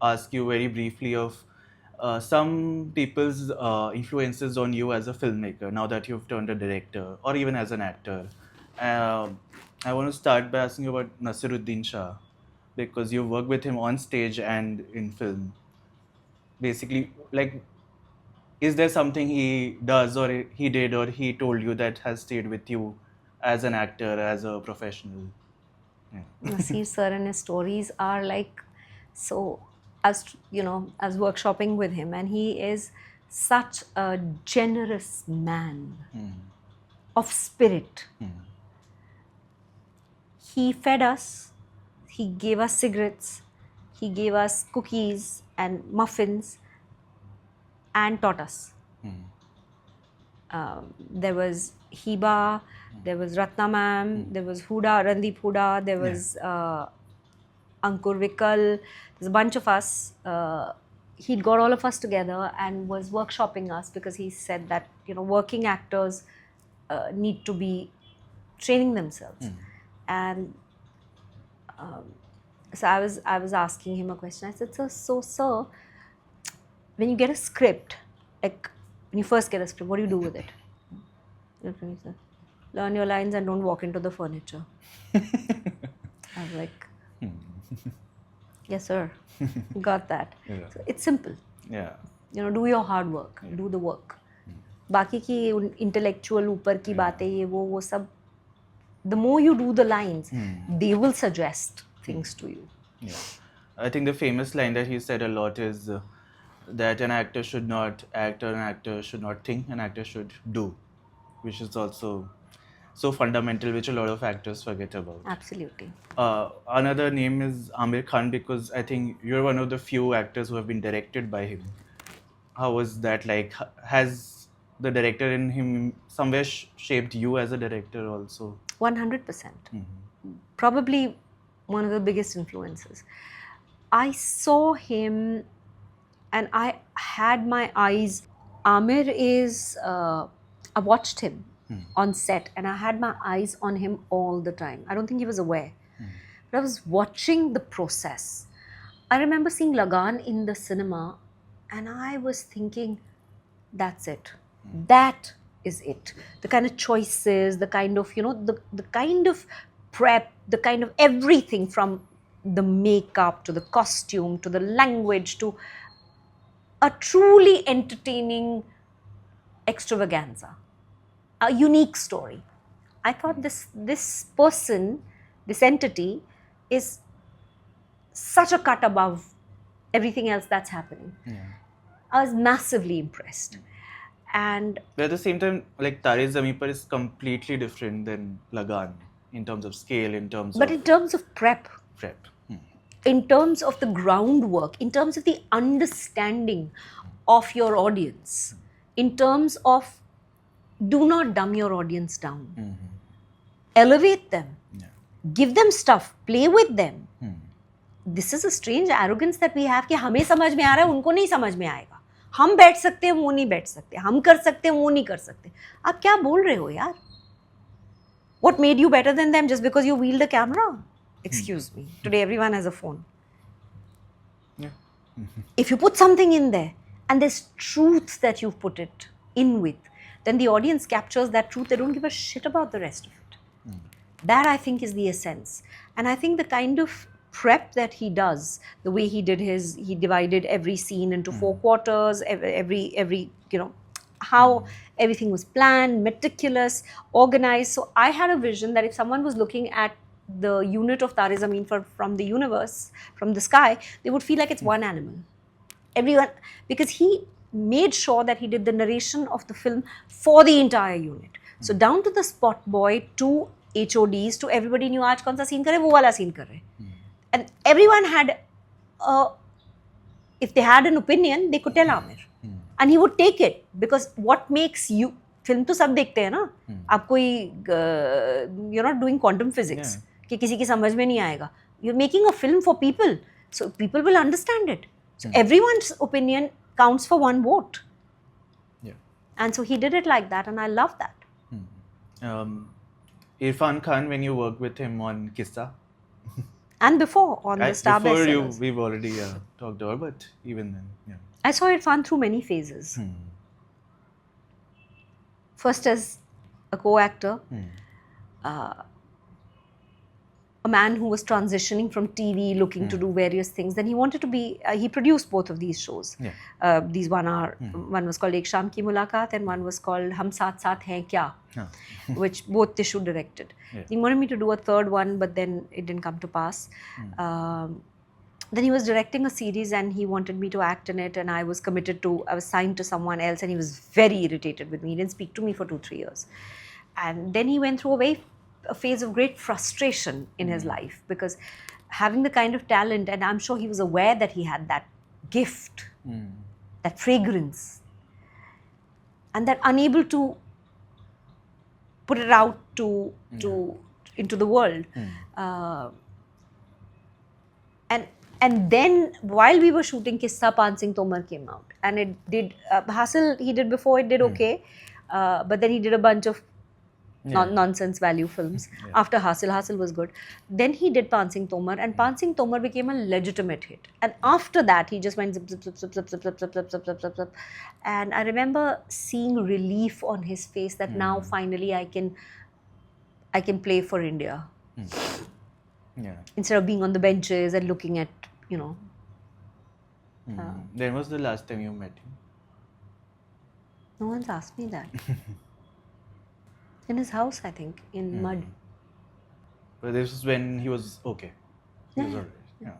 ask you very briefly of some people's influences on you as a filmmaker now that you've turned a director or even as an actor. Um I want to start by asking you about Nasiruddin Shah because you work with him on stage and in film. Basically, like, is there something he does or he did or he told you that has stayed with you as an actor, as a professional? Yeah. Nasir sir and his stories are like so. I was workshopping with him, and he is such a generous man of spirit. He fed us, he gave us cigarettes, he gave us cookies and muffins, and taught us. There was Hiba, there was Ratna ma'am, there was Huda, Randeep Huda, there was Ankur Vikal. There's a bunch of us. He'd got all of us together and was workshopping us because he said that working actors need to be training themselves. And so I was asking him a question. I said, sir, when you get a script, like when you first get a script, what do you do with it? He said, learn your lines and don't walk into the furniture. I was like, yes, sir. Got that. Yeah. So it's simple. Yeah. Do your hard work. Do the work. बाकी की intellectual ऊपर की बातें ये वो सब the more you do the lines, they will suggest things to you. Yeah. I think the famous line that he said a lot is that an actor should not act or an actor should not think, an actor should do, which is also so fundamental, which a lot of actors forget about. Absolutely. Another name is Amir Khan because I think you're one of the few actors who have been directed by him. How was that like? Has the director in him somewhere shaped you as a director also? 100%. Probably one of the biggest influences. I saw him and I had my eyes. Amir is, I watched him on set and I had my eyes on him all the time. I don't think he was aware. But I was watching the process. I remember seeing Lagan in the cinema and I was thinking, that's it. That is it. The kind of choices, the kind of, the kind of prep, the kind of everything from the makeup to the costume to the language to a truly entertaining extravaganza, a unique story. I thought this person, this entity, is such a cut above everything else that's happening. I was massively impressed. And But at the same time, like Tare Zameen Par is completely different than Lagan in terms of scale, in terms but of in terms of prep, prep. in terms of the groundwork, in terms of the understanding of your audience, in terms of do not dumb your audience down. Elevate them. Give them stuff. Play with them. This is a strange arrogance that we have कि हमें समझ में आ रहा है उनको नहीं समझ में आएगा. हम बैठ सकते हैं वो नहीं बैठ सकते. हम कर सकते हैं वो नहीं कर सकते. आप क्या बोल रहे हो यार? What made you better than them just because you wield a camera? Excuse me. Today everyone has a phone. If you put something in there and there's truth that you've put it in with, then the audience captures that truth. They don't give a shit about the rest of it. That I think is the essence. And I think the kind of prep that he does, the way he did he divided every scene into 4 quarters, every how everything was planned, meticulous, organized. So I had a vision that if someone was looking at the unit of Tare Zameen from the universe, from the sky, they would feel like it's one animal. Everyone, because he made sure that he did the narration of the film for the entire unit. So down to the spot boy, to HODs, to everybody knew आज कौन सा scene करे, वो वाला scene कर रहे. And everyone had, if they had an opinion, they could tell Amir. And he would take it because what makes you, film तो सब देखते हैं ना, आप कोई you're not doing quantum physics कि किसी की समझ में नहीं आएगा. You're making a film for people, so people will understand it. So everyone's opinion counts for one vote. And so he did it like that, and I love that. Irfan Khan, when you worked with him on Kissa, And before on the Star Before you, bestsellers. we've already talked about, but even then, yeah. I saw Irfan through many phases. First as a co-actor, a man who was transitioning from TV, looking to do various things. Then he wanted to be, he produced both of these shows. Yeah. These one was called Ek Sham Ki Mulaqat and one was called Hum Saath Saath Hain Kya, which both Tishu directed. Yeah. He wanted me to do a third one, but then it didn't come to pass. Then he was directing a series and he wanted me to act in it, and I was signed to someone else, and he was very irritated with me. He didn't speak to me for 2-3 years. And then he went through a phase of great frustration in his life, because having the kind of talent, and I'm sure he was aware that he had that gift, that fragrance, and that unable to put it out into the world. And then while we were shooting, Kissa Pan Singh Tomar came out, and it did Hasil he did before, it did okay, but then he did a bunch of nonsense value films. After Hasil was good. Then he did Pan Singh Tomar, and Pan Singh Tomar became a legitimate hit. And after that, he just went zip, zip, zip, zip, zip, zip, zip, zip, zip, zip, zip, zip. And I remember seeing relief on his face that now finally I can play for India. Yeah. Instead of being on the benches and looking at, When was the last time you met him? No one's asked me that. In his house, I think, in mud. But this was when he was okay. He was alright. Yeah.